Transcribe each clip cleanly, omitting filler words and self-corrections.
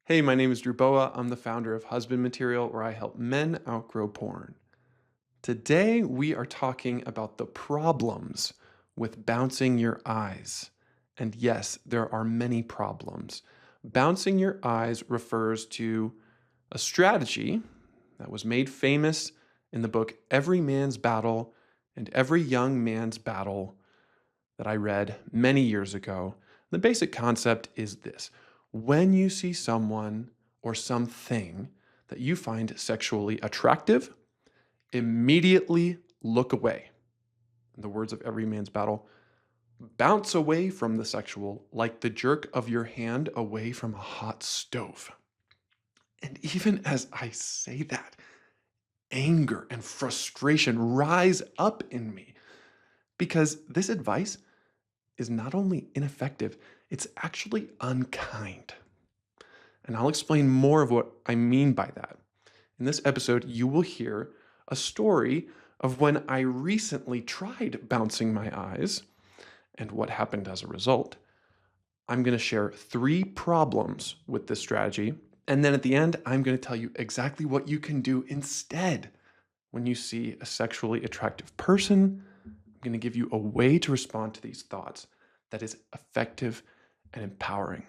Hey, my name is Drew Boa. I'm the founder of Husband Material, where I help men outgrow porn. Today, we are talking about the problems with bouncing your eyes. And yes, there are many problems. Bouncing your eyes refers to a strategy that was made famous in the book Every Man's Battle and Every Young Man's Battle that I read many years ago. The basic concept is this: when you see someone or something that you find sexually attractive, immediately look away. In the words of Every Man's Battle, bounce away from the sexual like the jerk of your hand away from a hot stove. And even as I say that, anger and frustration rise up in me because this advice is not only ineffective, it's actually unkind. And I'll explain more of what I mean by that. In this episode, you will hear a story of when I recently tried bouncing my eyes and what happened as a result. I'm going to share 3 problems with this strategy. And then at the end, I'm going to tell you exactly what you can do instead when you see a sexually attractive person. I'm going to give you a way to respond to these thoughts that is effective and empowering.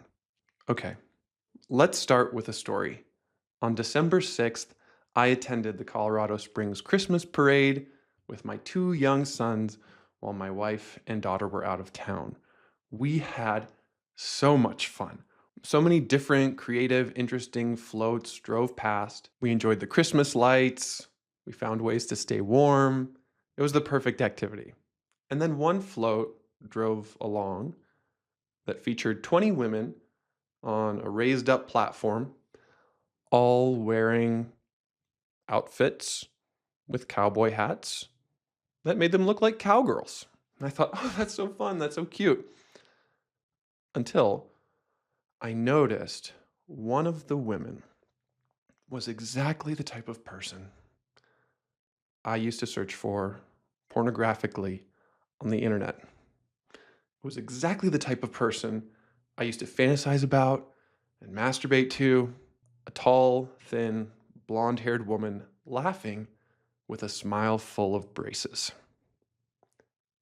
Okay, let's start with a story. On December 6th, I attended the Colorado Springs Christmas parade with my 2 young sons while my wife and daughter were out of town. We had so much fun. So many different, creative, interesting floats drove past. We enjoyed the Christmas lights. We found ways to stay warm. It was the perfect activity. And then one float drove along that featured 20 women on a raised up platform, all wearing outfits with cowboy hats that made them look like cowgirls. And I thought, oh, that's so fun. That's so cute. Until I noticed one of the women was exactly the type of person I used to search for pornographically on the internet. It was exactly the type of person I used to fantasize about and masturbate to: a tall, thin, blonde haired woman laughing with a smile full of braces.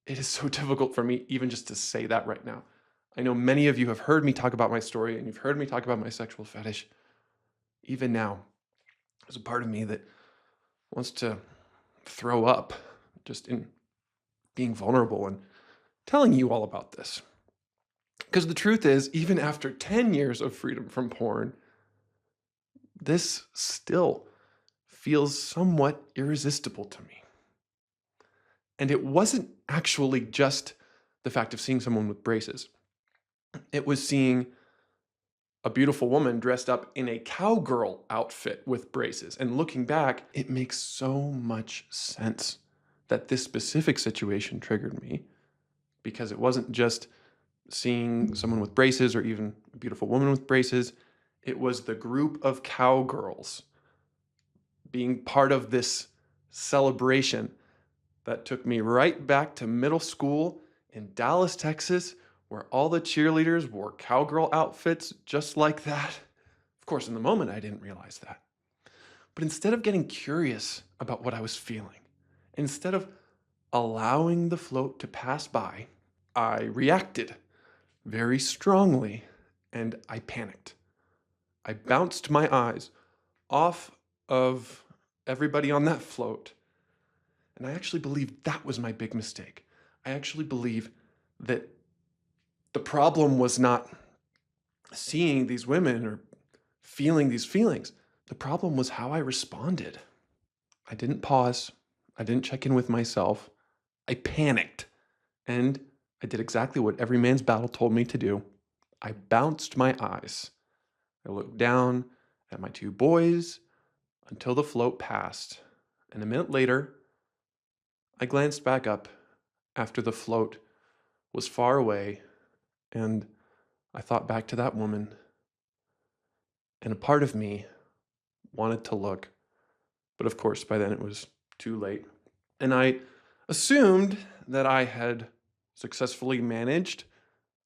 It is so difficult for me even just to say that right now. I know many of you have heard me talk about my story and you've heard me talk about my sexual fetish. Even now, there's a part of me that wants to throw up just in being vulnerable and telling you all about this. Because the truth is, even after 10 years of freedom from porn, this still feels somewhat irresistible to me. And it wasn't actually just the fact of seeing someone with braces. It was seeing a beautiful woman dressed up in a cowgirl outfit with braces. And looking back, it makes so much sense that this specific situation triggered me, because it wasn't just seeing someone with braces or even a beautiful woman with braces. It was the group of cowgirls being part of this celebration that took me right back to middle school in Dallas, Texas, where all the cheerleaders wore cowgirl outfits just like that. Of course, in the moment, I didn't realize that. But instead of getting curious about what I was feeling, instead of allowing the float to pass by, I reacted very strongly and I panicked. I bounced my eyes off of everybody on that float. And I actually believe that was my big mistake. I actually believe that the problem was not seeing these women or feeling these feelings. The problem was how I responded. I didn't pause. I didn't check in with myself. I panicked. And I did exactly what Every Man's Battle told me to do. I bounced my eyes. I looked down at my 2 boys until the float passed. And a minute later, I glanced back up after the float was far away, and I thought back to that woman, and a part of me wanted to look, but of course, by then it was too late. And I assumed that I had successfully managed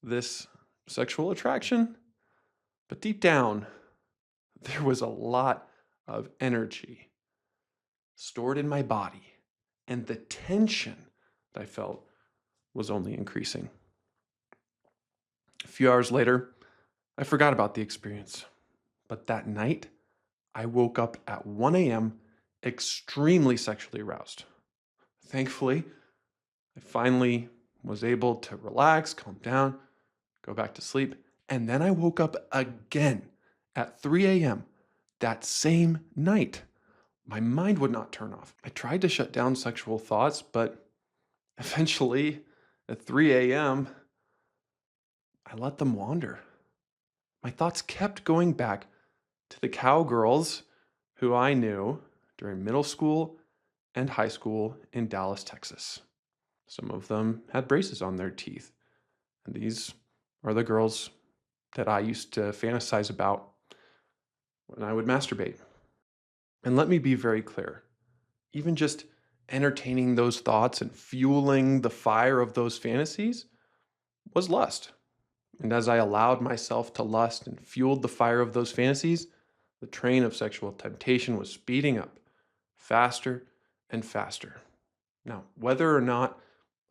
this sexual attraction, but deep down, There was a lot of energy stored in my body, and the tension that I felt was only increasing. A few hours later, I forgot about the experience, but that night, I woke up at 1 a.m. extremely sexually aroused. Thankfully, I finally was able to relax, calm down, go back to sleep, and then I woke up again at 3 a.m. that same night. My mind would not turn off. I tried to shut down sexual thoughts, but eventually at 3 a.m., I let them wander. My thoughts kept going back to the cowgirls who I knew during middle school and high school in Dallas, Texas. Some of them had braces on their teeth, and these are the girls that I used to fantasize about when I would masturbate. And let me be very clear, even just entertaining those thoughts and fueling the fire of those fantasies was lust. And as I allowed myself to lust and fueled the fire of those fantasies, the train of sexual temptation was speeding up faster and faster. Now, whether or not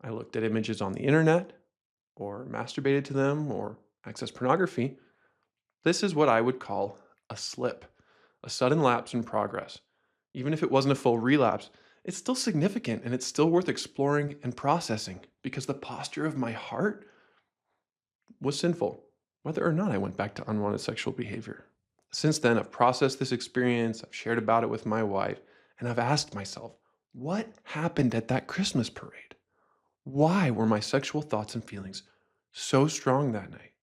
I looked at images on the internet or masturbated to them or accessed pornography, this is what I would call a slip, a sudden lapse in progress. Even if it wasn't a full relapse, it's still significant and it's still worth exploring and processing because the posture of my heart was sinful, whether or not I went back to unwanted sexual behavior. Since then, I've processed this experience, I've shared about it with my wife, and I've asked myself, what happened at that Christmas parade? Why were my sexual thoughts and feelings so strong that night?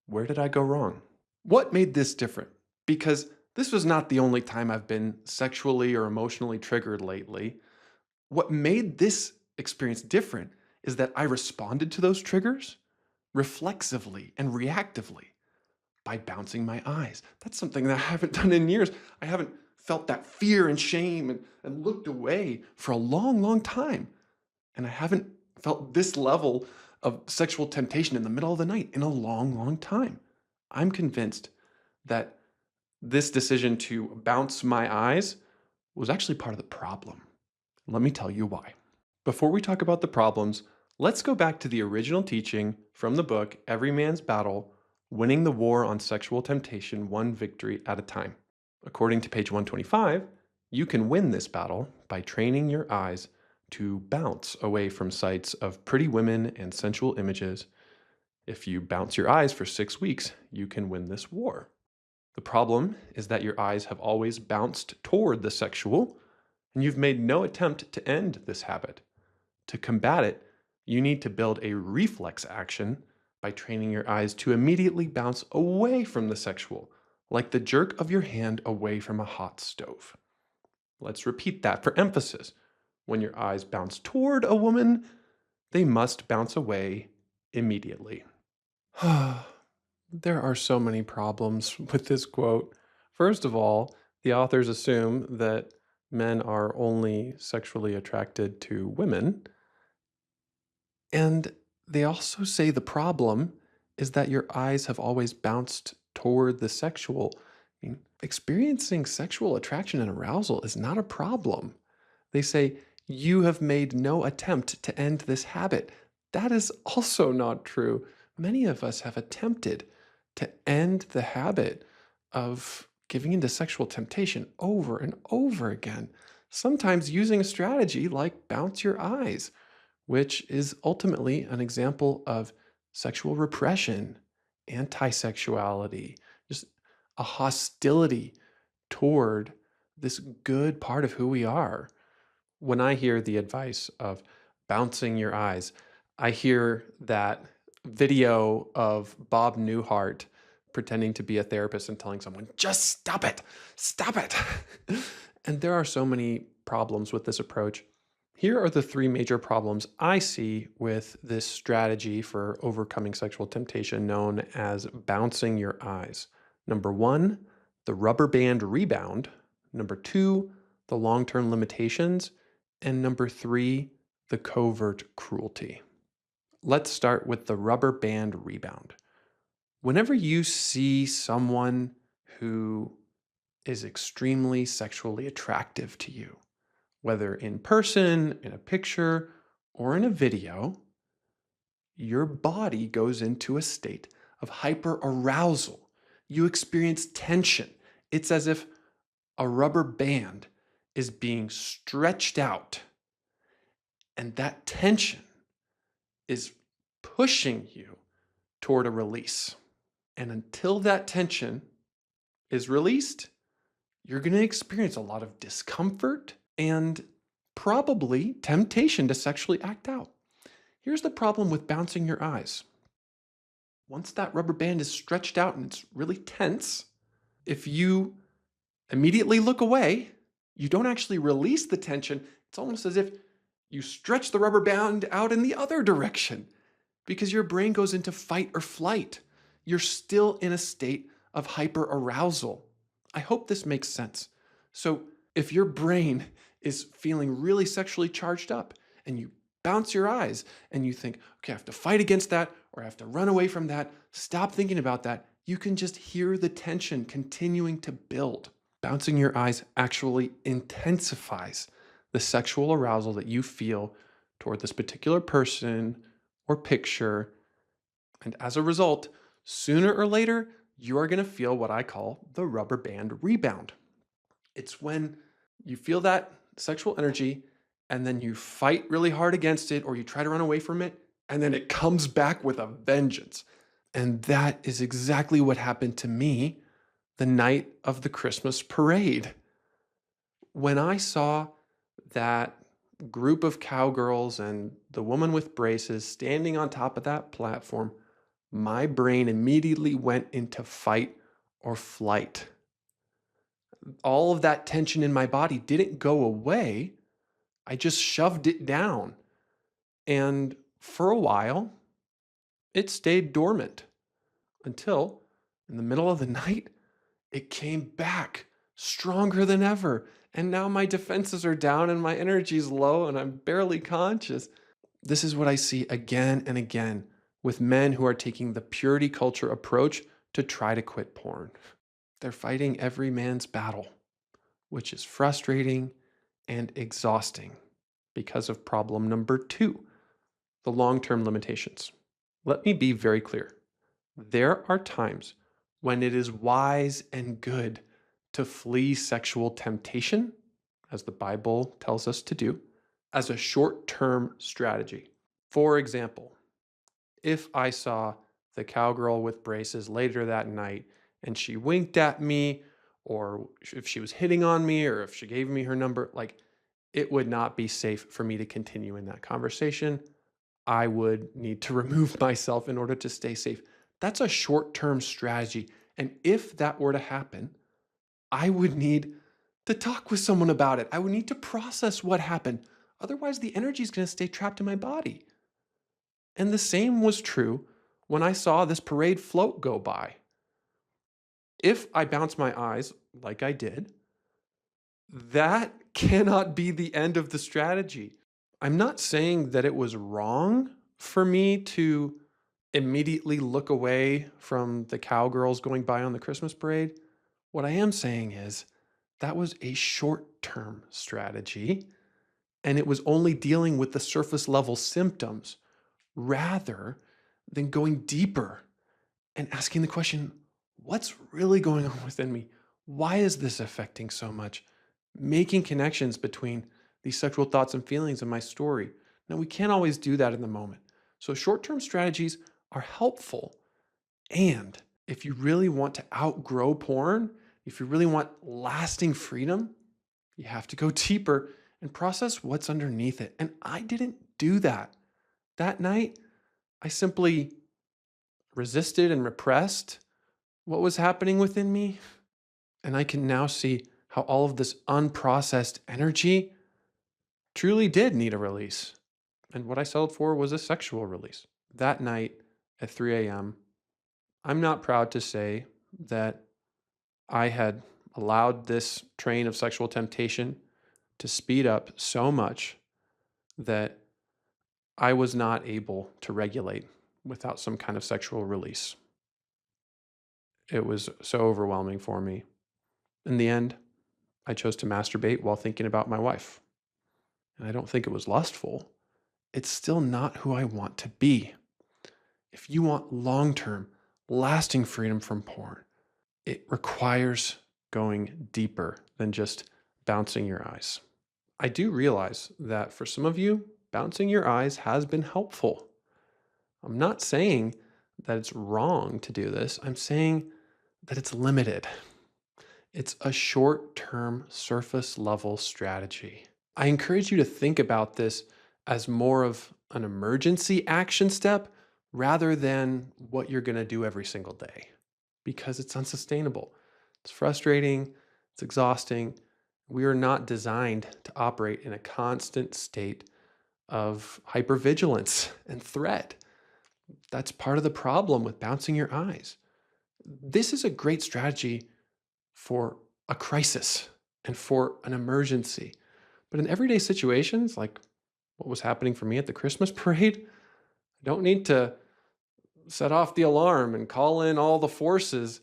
Where did I go wrong? What made this different? Because this was not the only time I've been sexually or emotionally triggered lately. What made this experience different is that I responded to those triggers reflexively and reactively by bouncing my eyes. That's something that I haven't done in years. I haven't felt that fear and shame and looked away for a long, long time. And I haven't felt this level of sexual temptation in the middle of the night in a long, long time. I'm convinced that this decision to bounce my eyes was actually part of the problem. Let me tell you why. Before we talk about the problems, let's go back to the original teaching from the book Every Man's Battle: Winning the War on Sexual Temptation One Victory at a Time. According to page 125, you can win this battle by training your eyes to bounce away from sights of pretty women and sensual images. If you bounce your eyes for 6 weeks, you can win this war. The problem is that your eyes have always bounced toward the sexual, and you've made no attempt to end this habit. To combat it, you need to build a reflex action by training your eyes to immediately bounce away from the sexual, like the jerk of your hand away from a hot stove. Let's repeat that for emphasis. When your eyes bounce toward a woman, they must bounce away immediately. There are so many problems with this quote. First of all, the authors assume that men are only sexually attracted to women. And they also say the problem is that your eyes have always bounced toward the sexual. I mean, experiencing sexual attraction and arousal is not a problem. They say you have made no attempt to end this habit. That is also not true. Many of us have attempted to end the habit of giving into sexual temptation over and over again, sometimes using a strategy like bounce your eyes, which is ultimately an example of sexual repression, anti sexuality, just a hostility toward this good part of who we are. When I hear the advice of bouncing your eyes, I hear that video of Bob Newhart pretending to be a therapist and telling someone, just stop it, stop it. And there are so many problems with this approach. Here are the three major problems I see with this strategy for overcoming sexual temptation known as bouncing your eyes. Number one, the rubber band rebound. Number two, the long-term limitations. And number three, the covert cruelty. Let's start with the rubber band rebound. Whenever you see someone who is extremely sexually attractive to you, whether in person, in a picture, or in a video, your body goes into a state of hyperarousal. You experience tension. It's as if a rubber band is being stretched out, and that tension is pushing you toward a release. And until that tension is released, you're going to experience a lot of discomfort and probably temptation to sexually act out. Here's the problem with bouncing your eyes. Once that rubber band is stretched out and it's really tense, if you immediately look away, you don't actually release the tension. It's almost as if you stretch the rubber band out in the other direction because your brain goes into fight or flight. You're still in a state of hyperarousal. I hope this makes sense. So if your brain is feeling really sexually charged up and you bounce your eyes and you think, okay, I have to fight against that or I have to run away from that, stop thinking about that, you can just hear the tension continuing to build. Bouncing your eyes actually intensifies the sexual arousal that you feel toward this particular person or picture. And as a result, sooner or later, you are going to feel what I call the rubber band rebound. It's when you feel that sexual energy and then you fight really hard against it or you try to run away from it, and then it comes back with a vengeance. And that is exactly what happened to me the night of the Christmas parade. When I saw that group of cowgirls and the woman with braces standing on top of that platform, my brain immediately went into fight or flight. All of that tension in my body didn't go away. I just shoved it down. And for a while, it stayed dormant until in the middle of the night, it came back stronger than ever. And now my defenses are down and my energy's low and I'm barely conscious. This is what I see again and again with men who are taking the purity culture approach to try to quit porn. They're fighting every man's battle, which is frustrating and exhausting because of problem number 2, the long-term limitations. Let me be very clear. There are times when it is wise and good to flee sexual temptation, as the Bible tells us to do, as a short-term strategy. For example, if I saw the cowgirl with braces later that night and she winked at me, or if she was hitting on me, or if she gave me her number, like, it would not be safe for me to continue in that conversation. I would need to remove myself in order to stay safe. That's a short-term strategy. And if that were to happen, I would need to talk with someone about it. I would need to process what happened. Otherwise, the energy is going to stay trapped in my body. And the same was true when I saw this parade float go by. If I bounce my eyes like I did, that cannot be the end of the strategy. I'm not saying that it was wrong for me to immediately look away from the cowgirls going by on the Christmas parade. What I am saying is that was a short-term strategy, and it was only dealing with the surface level symptoms rather than going deeper and asking the question, what's really going on within me? Why is this affecting so much? Making connections between these sexual thoughts and feelings in my story. Now, we can't always do that in the moment. So short-term strategies are helpful. And if you really want to outgrow porn, if you really want lasting freedom, you have to go deeper and process what's underneath it. And I didn't do that. That night, I simply resisted and repressed what was happening within me. And I can now see how all of this unprocessed energy truly did need a release. And what I settled for was a sexual release. That night at 3 a.m., I'm not proud to say that I had allowed this train of sexual temptation to speed up so much that I was not able to regulate without some kind of sexual release. It was so overwhelming for me. In the end, I chose to masturbate while thinking about my wife. And I don't think it was lustful. It's still not who I want to be. If you want long term, lasting freedom from porn, it requires going deeper than just bouncing your eyes. I do realize that for some of you, bouncing your eyes has been helpful. I'm not saying that it's wrong to do this, I'm saying that it's limited. It's a short term, surface level strategy. I encourage you to think about this as more of an emergency action step rather than what you're going to do every single day because it's unsustainable. It's frustrating, it's exhausting. We are not designed to operate in a constant state of hypervigilance and threat. That's part of the problem with bouncing your eyes. This is a great strategy for a crisis and for an emergency. But in everyday situations, like what was happening for me at the Christmas parade, I don't need to set off the alarm and call in all the forces.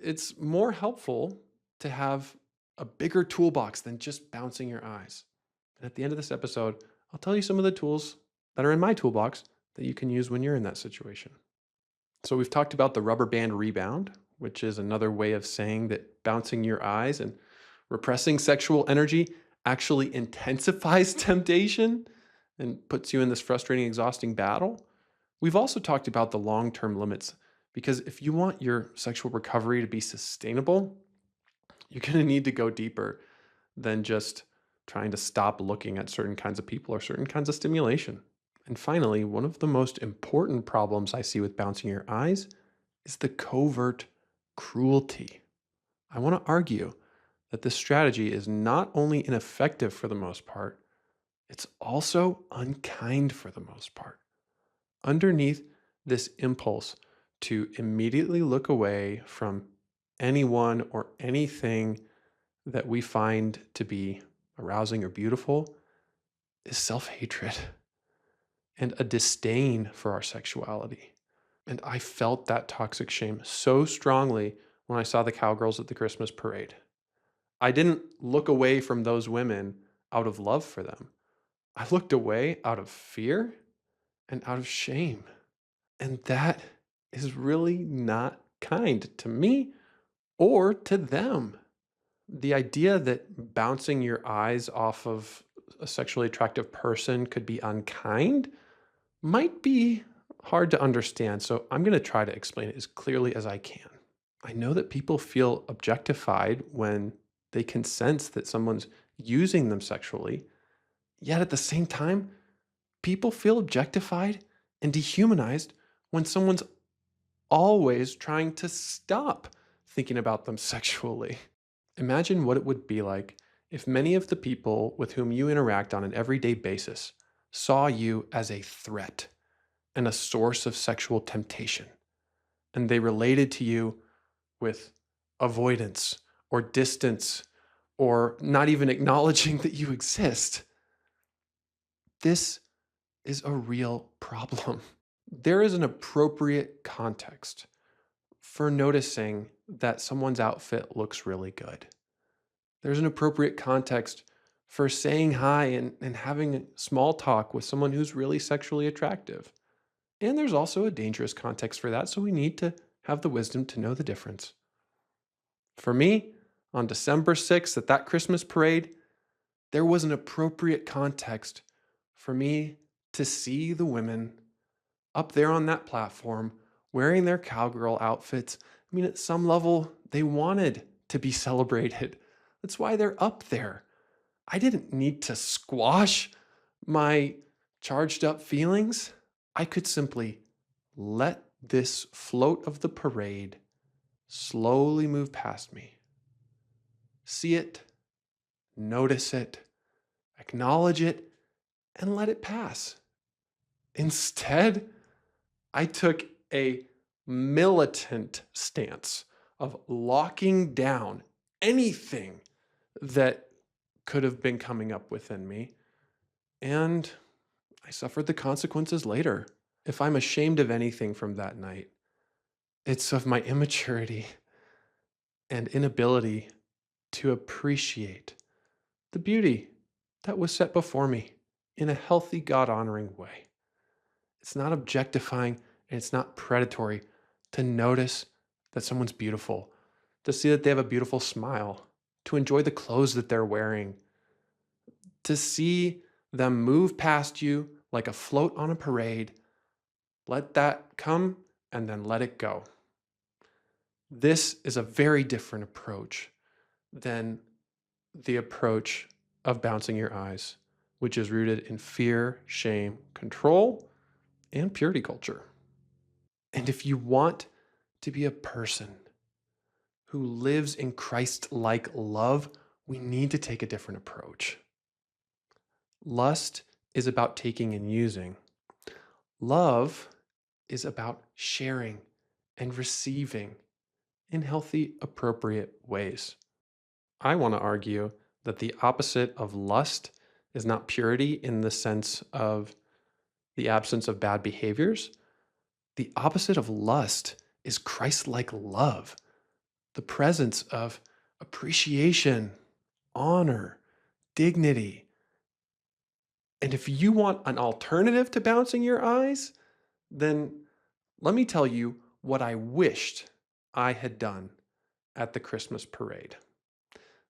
It's more helpful to have a bigger toolbox than just bouncing your eyes. And at the end of this episode, I'll tell you some of the tools that are in my toolbox that you can use when you're in that situation. So we've talked about the rubber band rebound, which is another way of saying that bouncing your eyes and repressing sexual energy actually intensifies temptation and puts you in this frustrating, exhausting battle. We've also talked about the long-term limits because if you want your sexual recovery to be sustainable, you're going to need to go deeper than just trying to stop looking at certain kinds of people or certain kinds of stimulation. And finally, one of the most important problems I see with bouncing your eyes is the covert cruelty. I want to argue that this strategy is not only ineffective for the most part, it's also unkind for the most part. Underneath this impulse to immediately look away from anyone or anything that we find to be arousing or beautiful is self-hatred and a disdain for our sexuality. And I felt that toxic shame so strongly when I saw the cowgirls at the Christmas parade. I didn't look away from those women out of love for them. I looked away out of fear and out of shame. And that is really not kind to me or to them. The idea that bouncing your eyes off of a sexually attractive person could be unkind might be hard to understand. So I'm going to try to explain it as clearly as I can. I know that people feel objectified when they can sense that someone's using them sexually. Yet at the same time, people feel objectified and dehumanized when someone's always trying to stop thinking about them sexually. Imagine what it would be like if many of the people with whom you interact on an everyday basis saw you as a threat and a source of sexual temptation, and they related to you with avoidance or distance or not even acknowledging that you exist. This is a real problem. There is an appropriate context for noticing that someone's outfit looks really good. There's an appropriate context for saying hi and having small talk with someone who's really sexually attractive. And there's also a dangerous context for that, so we need to have the wisdom to know the difference. For me, on December 6th at that Christmas parade, there was an appropriate context for me to see the women up there on that platform wearing their cowgirl outfits. I mean, at some level, they wanted to be celebrated. That's why they're up there. I didn't need to squash my charged up feelings. I could simply let this float of the parade slowly move past me. See it, notice it, acknowledge it, and let it pass. Instead, I took a militant stance of locking down anything that could have been coming up within me, and I suffered the consequences later. If I'm ashamed of anything from that night, it's of my immaturity and inability to appreciate the beauty that was set before me in a healthy, God honoring way. It's not objectifying and it's not predatory to notice that someone's beautiful, to see that they have a beautiful smile, to enjoy the clothes that they're wearing, to see them move past you like a float on a parade. Let that come and then let it go. This is a very different approach than the approach of bouncing your eyes, which is rooted in fear, shame, control, and purity culture. And if you want to be a person who lives in Christ-like love, we need to take a different approach. Lust is about taking and using. Love is about sharing and receiving in healthy, appropriate ways. I want to argue that the opposite of lust is not purity in the sense of the absence of bad behaviors. The opposite of lust is Christ-like love, the presence of appreciation, honor, dignity. And if you want an alternative to bouncing your eyes, then let me tell you what I wished I had done at the Christmas parade.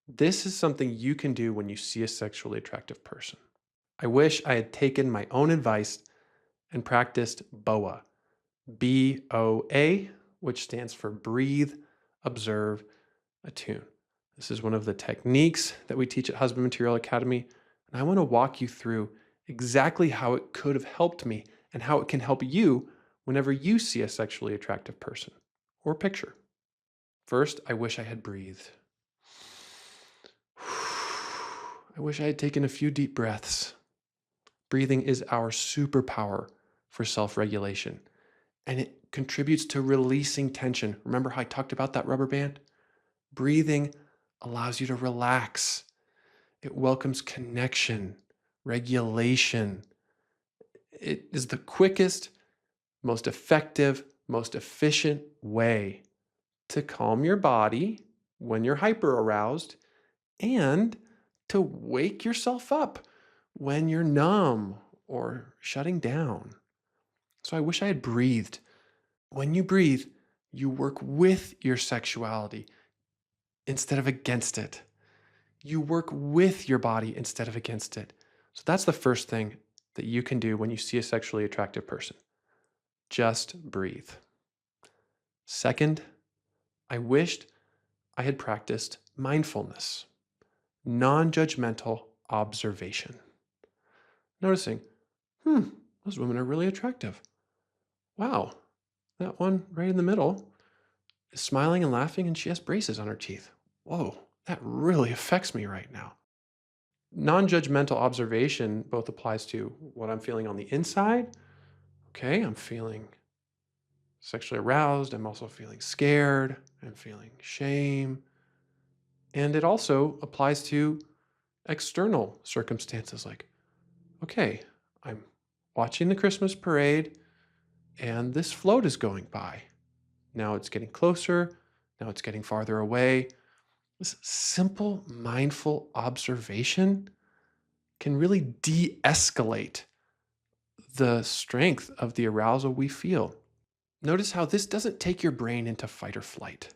This is something you can do when you see a sexually attractive person. I wish I had taken my own advice and practiced BOA, BOA, which stands for breathe, observe, attune. This is one of the techniques that we teach at Husband Material Academy, and I want to walk you through exactly how it could have helped me and how it can help you whenever you see a sexually attractive person or picture. First, I wish I had breathed. I wish I had taken a few deep breaths. Breathing is our superpower for self-regulation, and it contributes to releasing tension. Remember how I talked about that rubber band? Breathing allows you to relax. It welcomes connection, regulation. It is the quickest, most effective, most efficient way to calm your body when you're hyper aroused and to wake yourself up when you're numb or shutting down. So I wish I had breathed. When you breathe, you work with your sexuality instead of against it. You work with your body instead of against it. So that's the first thing that you can do when you see a sexually attractive person. Just breathe. Second, I wished I had practiced mindfulness, non-judgmental observation. Noticing, those women are really attractive. Wow, that one right in the middle is smiling and laughing and she has braces on her teeth. Whoa, that really affects me right now. Non-judgmental observation both applies to what I'm feeling on the inside. Okay, I'm feeling sexually aroused. I'm also feeling scared. I'm feeling shame. And it also applies to external circumstances like, okay, I'm watching the Christmas parade and this float is going by. Now it's getting closer. Now it's getting farther away. This simple, mindful observation can really de-escalate the strength of the arousal we feel. Notice how this doesn't take your brain into fight or flight.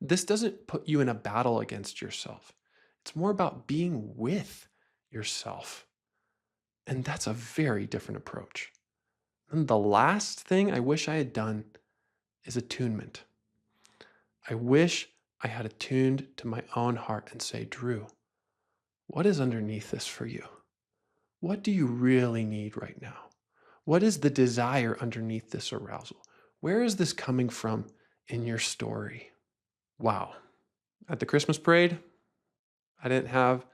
This doesn't put you in a battle against yourself. It's more about being with yourself. And that's a very different approach. And the last thing I wish I had done is attunement. I wish I had attuned to my own heart and say, Drew, what is underneath this for you? What do you really need right now? What is the desire underneath this arousal? Where is this coming from in your story? Wow. At the Christmas parade, I didn't have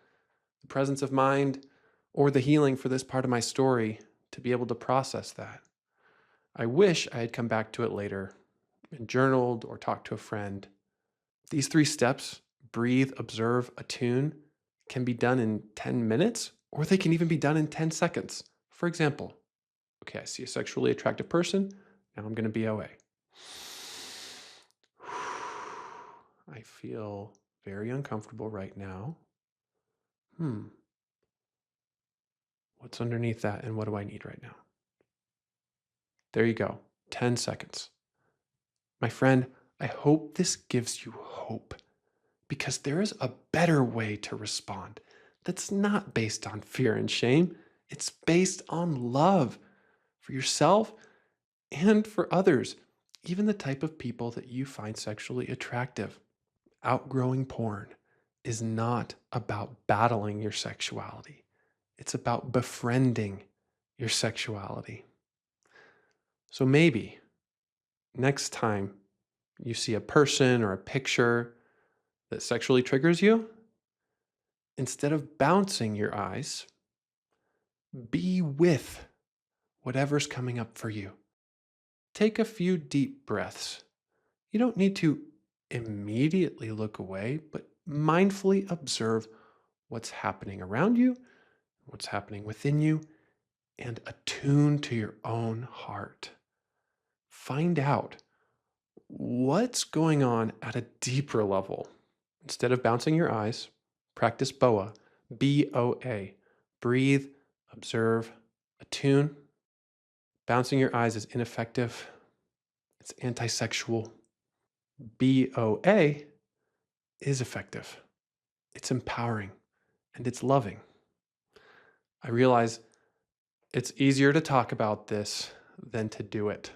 the presence of mind or the healing for this part of my story to be able to process that. I wish I had come back to it later and journaled or talked to a friend. These 3 steps, breathe, observe, attune, can be done in 10 minutes, or they can even be done in 10 seconds. For example, okay, I see a sexually attractive person. Now I'm going to BOA. I feel very uncomfortable right now. Hmm, what's underneath that and what do I need right now? There you go. 10 seconds. My friend, I hope this gives you hope because there is a better way to respond that's not based on fear and shame. It's based on love for yourself and for others, even the type of people that you find sexually attractive. Outgrowing porn is not about battling your sexuality, it's about befriending your sexuality. So maybe next time you see a person or a picture that sexually triggers you, instead of bouncing your eyes, be with whatever's coming up for you. Take a few deep breaths. You don't need to immediately look away, but mindfully observe what's happening around you, what's happening within you, and attune to your own heart. Find out what's going on at a deeper level. Instead of bouncing your eyes, practice BOA, BOA. Breathe, observe, attune. Bouncing your eyes is ineffective, it's anti sexual. BOA is effective, it's empowering, and it's loving. I realize it's easier to talk about this than to do it.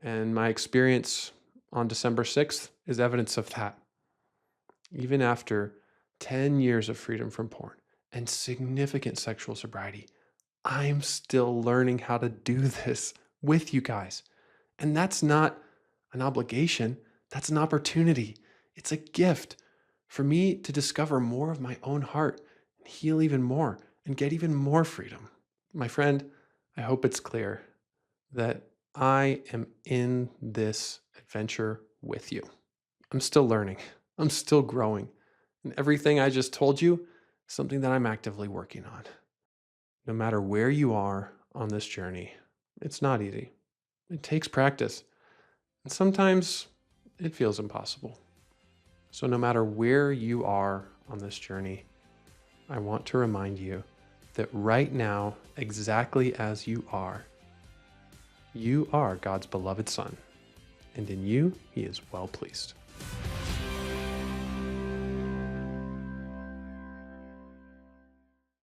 And my experience on December 6th is evidence of that. Even after 10 years of freedom from porn and significant sexual sobriety, I'm still learning how to do this with you guys. And that's not an obligation, that's an opportunity. It's a gift for me to discover more of my own heart and heal even more and get even more freedom. My friend, I hope it's clear that I am in this adventure with you. I'm still learning, I'm still growing. And everything I just told you is something that I'm actively working on. No matter where you are on this journey, it's not easy. It takes practice. And sometimes it feels impossible. So, no matter where you are on this journey, I want to remind you that right now, exactly as you are God's beloved Son, and in you, He is well pleased.